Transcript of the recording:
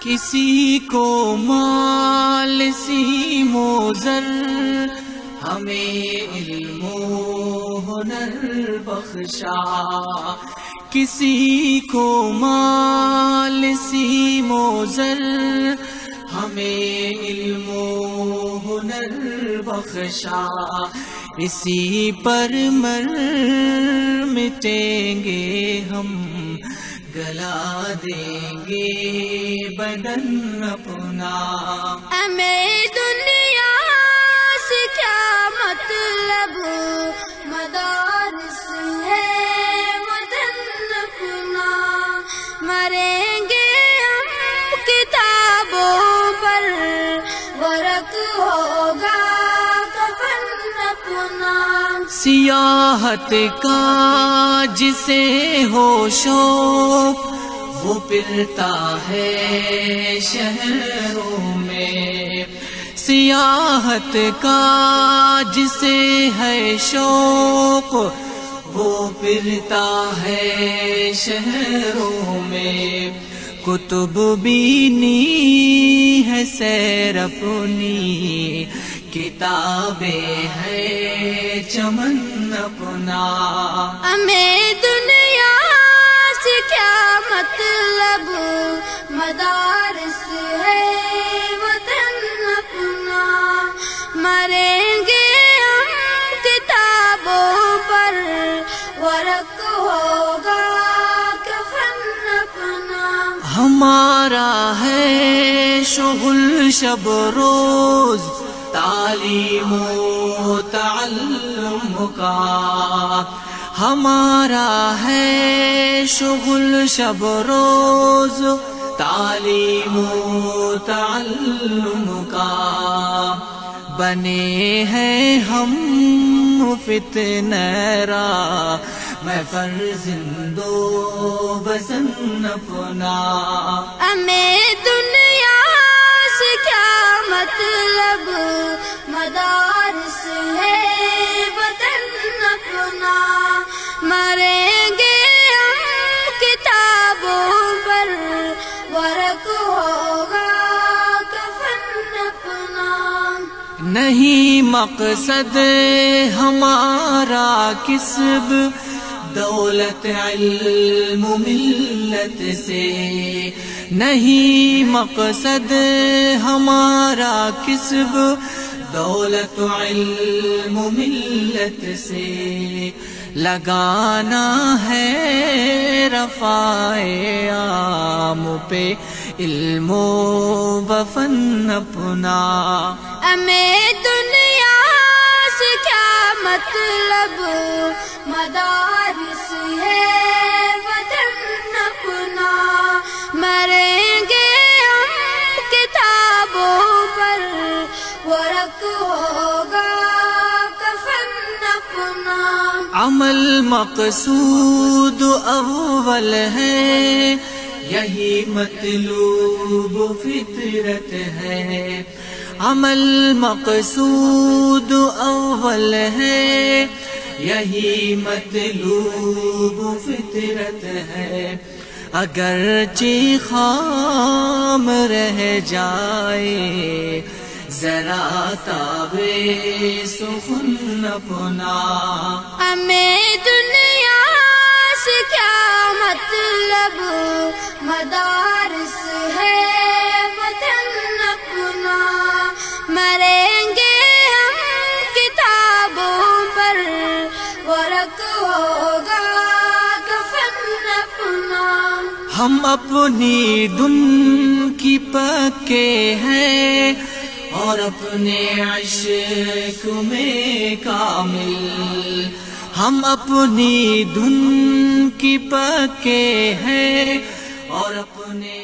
کسی کو مال سیم و زر، ہمیں علم و ہنر بخشا. کسی کو مال سیم و زر، ہمیں علم و ہنر بخشا. اسی پر مر مٹیں گے ہم، گلا دیں گے بدن اپنا. ہمیں دنیا سے کیا مطلب، مدارس ہے وطن اپنا. مریں گے ہم کتابوں پر، ورق ہوگا کفن اپنا. سیاحت کا جسے ہو شوق، وہ پھرتا ہے شہروں میں. سیاحت کا جسے ہے شوق، وہ پھرتا ہے شہروں میں. کتب بینی ہے سیر اپنی، کتابیں ہے چمن اپنا. ہمیں دنیا سے کیا مطلب، مدارس ہے وطن اپنا. مریں گے ہم کتابوں پر، ورق ہوگا کفن اپنا. ہمارا ہے شغل شب روز، تعلیم و تعلم کا. ہمارا ہے شغل شب روز، تعلیم و تعلم کا. بنے ہیں ہم فتنہ را، میں فرزند و بزن اپنا. ہمیں دنیا سے کیا مطلب، مدارس ہے وطن اپنا. مریں گے ہم کتابوں پر، ورق ہوگا کفن اپنا. نہیں مقصد ہمارا کسب، دولت علم ملت سے. نہیں مقصد ہمارا کسب، دولت علم ملت سے. لگانا ہے رفع عام پہ علم و فن اپنا. ہمیں دنیا سے کیا مطلب، مدارس ہے وطن اپنا. مریں گے ہم کتابوں پر، ورق ہوگا کفن اپنا. عمل مقصود اول ہے، یہی مطلوب فطرت ہے. عمل مقصود اول ہے، یہی مطلوب فطرت ہے. اگرچہ خام رہ جائے، ذرا تابے سخن اپنا. ہمیں دنیا سے کیا مطلب، مدارس ہے وطن اپنا. مریں گے ہم کتابوں پر، ورق ہوگا کفن اپنا. ہم اپنی دن کی پکے ہیں، اور اپنے عشق میں کامل. ہم اپنی دھن کی پکے ہیں، اور اپنے